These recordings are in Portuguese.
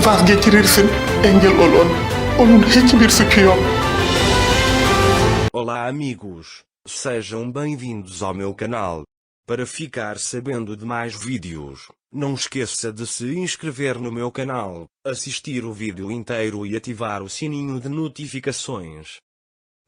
vazgeçirirsin engel ol onun hiçbir yok. Olá amigos, sejam bem-vindos ao meu canal. Para ficar sabendo de mais vídeos, não esqueça de se inscrever no meu canal, assistir o vídeo inteiro e ativar o sininho de notificações.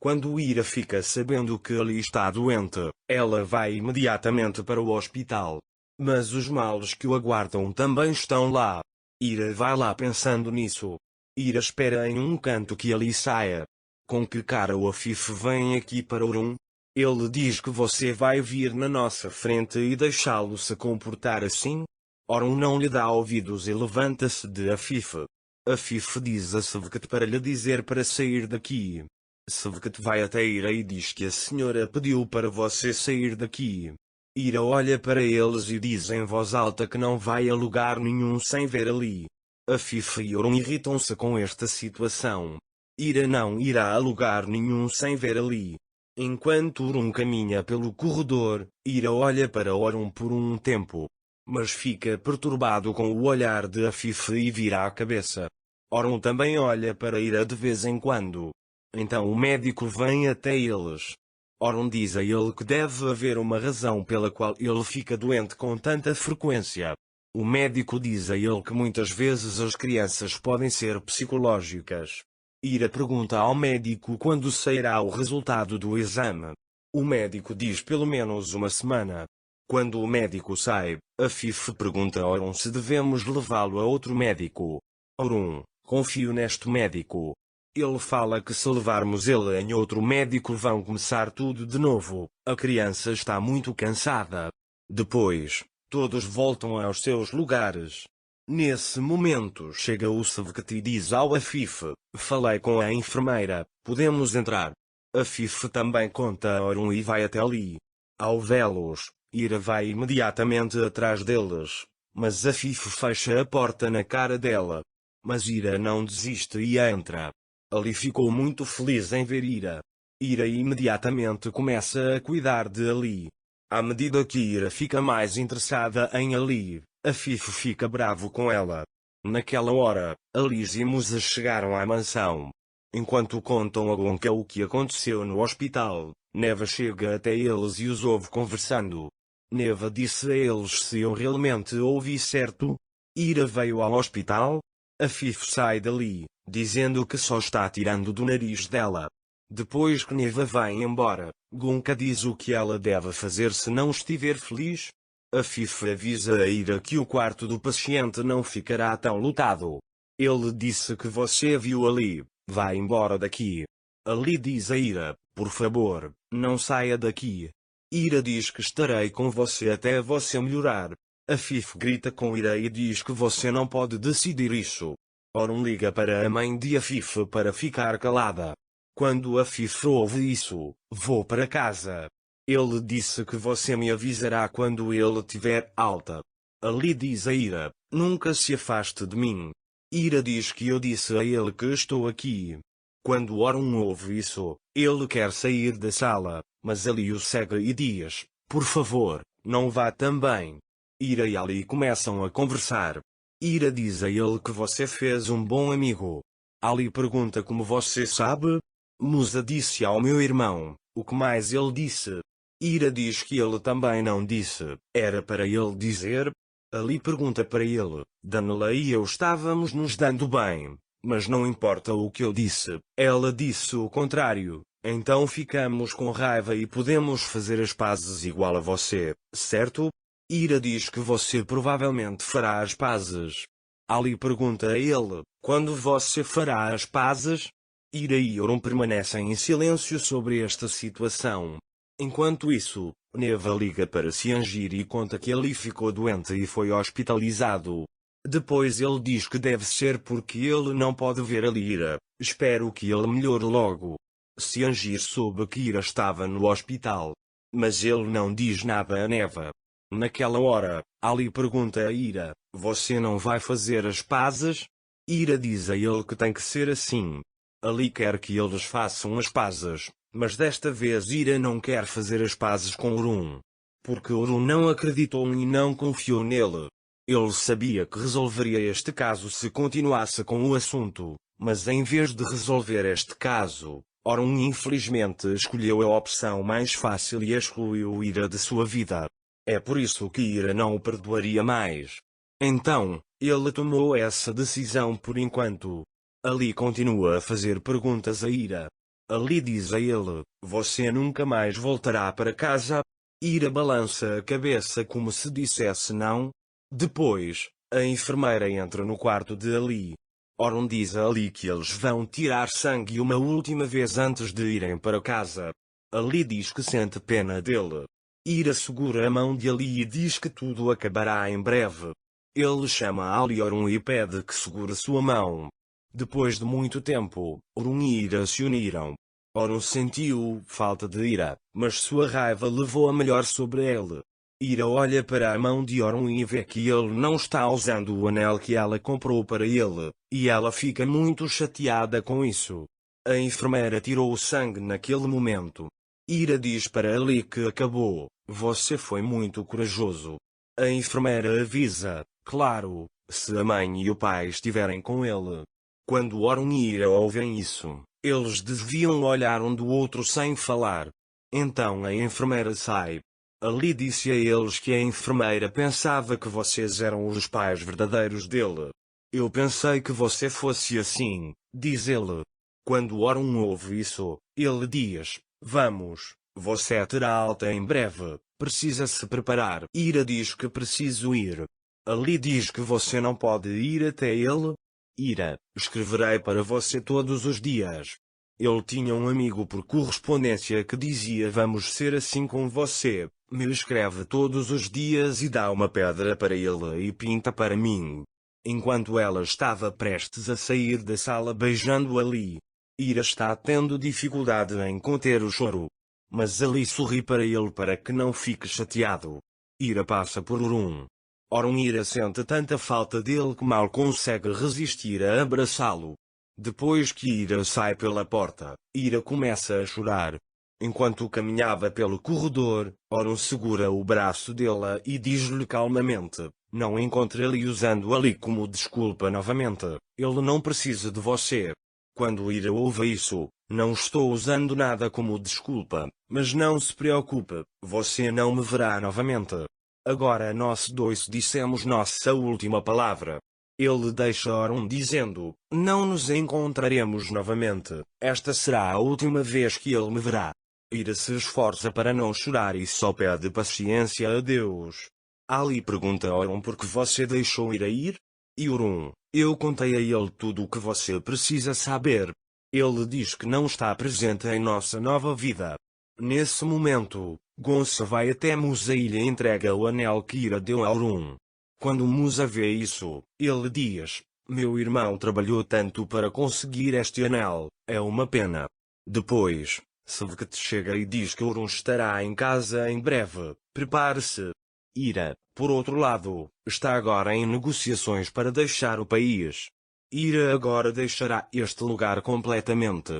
Quando Ira fica sabendo que Ali está doente, ela vai imediatamente para o hospital. Mas os males que o aguardam também estão lá. Ira vai lá pensando nisso. Ira espera em um canto que Ali saia. Com que cara o Afif vem aqui para Orun? Ele diz que você vai vir na nossa frente e deixá-lo se comportar assim? Orun não lhe dá ouvidos e levanta-se de Afif. Afif diz a Sevket para lhe dizer para sair daqui. Sevket vai até Ira e diz que a senhora pediu para você sair daqui. Ira olha para eles e diz em voz alta que não vai a lugar nenhum sem ver Ali. Afif e Orun irritam-se com esta situação. Ira não irá a lugar nenhum sem ver Ali. Enquanto Orun caminha pelo corredor, Ira olha para Orun por um tempo. Mas fica perturbado com o olhar de Afif e vira a cabeça. Orun também olha para Ira de vez em quando. Então o médico vem até eles. Orun diz a ele que deve haver uma razão pela qual ele fica doente com tanta frequência. O médico diz a ele que muitas vezes as crianças podem ser psicológicas. Ira pergunta ao médico quando sairá o resultado do exame. O médico diz pelo menos uma semana. Quando o médico sai, Afif pergunta a Orun se devemos levá-lo a outro médico. Orun, confio neste médico. Ele fala que se levarmos ele em outro médico vão começar tudo de novo. A criança está muito cansada. Depois, todos voltam aos seus lugares. Nesse momento chega o Sevket e diz ao Afif, falei com a enfermeira, podemos entrar. Afif também conta a Orun e vai até Ali. Ao vê-los, Ira vai imediatamente atrás deles, mas Afif fecha a porta na cara dela. Mas Ira não desiste e entra. Ali ficou muito feliz em ver Ira. Ira imediatamente começa a cuidar de Ali. À medida que Ira fica mais interessada em Ali, Afif fica bravo com ela. Naquela hora, Alice e Musa chegaram à mansão. Enquanto contam a Gonca o que aconteceu no hospital, Neva chega até eles e os ouve conversando. Neva disse a eles se eu realmente ouvi certo. Ira veio ao hospital? Afif sai dali, dizendo que só está tirando do nariz dela. Depois que Neva vai embora, Gonca diz o que ela deve fazer se não estiver feliz. Afif avisa a Ira que o quarto do paciente não ficará tão lotado. Ele disse que você viu Ali, vá embora daqui. Ali diz a Ira, por favor, não saia daqui. Ira diz que estarei com você até você melhorar. Afif grita com Ira e diz que você não pode decidir isso. Orun liga para a mãe de Afif para ficar calada. Quando Afif ouve isso, vou para casa. Ele disse que você me avisará quando ele tiver alta. Ali diz a Ira, nunca se afaste de mim. Ira diz que eu disse a ele que estou aqui. Quando Orun ouve isso, ele quer sair da sala, mas Ali o segue e diz, por favor, não vá também. Ira e Ali começam a conversar. Ira diz a ele que você fez um bom amigo. Ali pergunta como você sabe? Musa disse ao meu irmão, o que mais ele disse? Ira diz que ele também não disse, era para ele dizer? Ali pergunta para ele, Danela e eu estávamos nos dando bem, mas não importa o que eu disse, ela disse o contrário, então ficamos com raiva e podemos fazer as pazes igual a você, certo? Ira diz que você provavelmente fará as pazes. Ali pergunta a ele, quando você fará as pazes? Ira e Orun permanecem em silêncio sobre esta situação. Enquanto isso, Neva liga para Siangir e conta que Ali ficou doente e foi hospitalizado. Depois ele diz que deve ser porque ele não pode ver Ali Ira, espero que ele melhore logo. Siangir soube que Ira estava no hospital. Mas ele não diz nada a Neva. Naquela hora, Ali pergunta a Ira, você não vai fazer as pazes? Ira diz a ele que tem que ser assim. Ali quer que eles façam as pazes, mas desta vez Ira não quer fazer as pazes com Orun. Porque Orun não acreditou e não confiou nele. Ele sabia que resolveria este caso se continuasse com o assunto, mas em vez de resolver este caso, Orun infelizmente escolheu a opção mais fácil e excluiu Ira de sua vida. É por isso que Ira não o perdoaria mais. Então, ele tomou essa decisão por enquanto. Ali continua a fazer perguntas a Ira. Ali diz a ele: "Você nunca mais voltará para casa?" Ira balança a cabeça como se dissesse não. Depois, a enfermeira entra no quarto de Ali. Orun diz a Ali que eles vão tirar sangue uma última vez antes de irem para casa. Ali diz que sente pena dele. Ira segura a mão de Ali e diz que tudo acabará em breve. Ele chama Ali Orun e pede que segure sua mão. Depois de muito tempo, Orun e Ira se uniram. Orun sentiu falta de Ira, mas sua raiva levou a melhor sobre ele. Ira olha para a mão de Orun e vê que ele não está usando o anel que ela comprou para ele, e ela fica muito chateada com isso. A enfermeira tirou o sangue naquele momento. Ira diz para Ali que acabou: "Você foi muito corajoso." A enfermeira avisa: "Claro, se a mãe e o pai estiverem com ele." Quando Orun e Ira ouvem isso, eles desviam olhar um do outro sem falar. Então a enfermeira sai. Ali disse a eles que a enfermeira pensava que vocês eram os pais verdadeiros dele. "Eu pensei que você fosse assim", diz ele. Quando Orun ouve isso, ele diz: "Vamos, você terá alta em breve, precisa se preparar." Ira diz que preciso ir. Ali diz que você não pode ir até ele. Ira: "Escreverei para você todos os dias." Ele tinha um amigo por correspondência que dizia: "Vamos ser assim com você, me escreve todos os dias e dá uma pedra para ele e pinta para mim." Enquanto ela estava prestes a sair da sala beijando Ali, Ira está tendo dificuldade em conter o choro. Mas Ali sorri para ele para que não fique chateado. Ira passa por Orun. Orun e Ira sente tanta falta dele que mal consegue resistir a abraçá-lo. Depois que Ira sai pela porta, Ira começa a chorar. Enquanto caminhava pelo corredor, Orun segura o braço dela e diz-lhe calmamente: "Não encontre Ali usando Ali como desculpa novamente. Ele não precisa de você." Quando Ira ouve isso: "Não estou usando nada como desculpa, mas não se preocupe, você não me verá novamente. Agora nós dois dissemos nossa última palavra." Ele deixa Orun dizendo: "Não nos encontraremos novamente, esta será a última vez que ele me verá." Ira se esforça para não chorar e só pede paciência a Deus. Ali pergunta a Orun por que você deixou Ira ir? E Orun: "Eu contei a ele tudo o que você precisa saber. Ele diz que não está presente em nossa nova vida." Nesse momento, Gonça vai até Musa e lhe entrega o anel que Ira deu a Orun. Quando Musa vê isso, ele diz: "Meu irmão trabalhou tanto para conseguir este anel, é uma pena." Depois, Sevket chega e diz que Orun estará em casa em breve, prepare-se. Ira, por outro lado, está agora em negociações para deixar o país. Ira agora deixará este lugar completamente.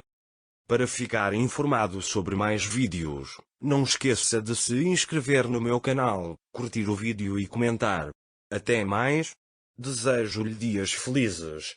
Para ficar informado sobre mais vídeos, não esqueça de se inscrever no meu canal, curtir o vídeo e comentar. Até mais. Desejo-lhe dias felizes.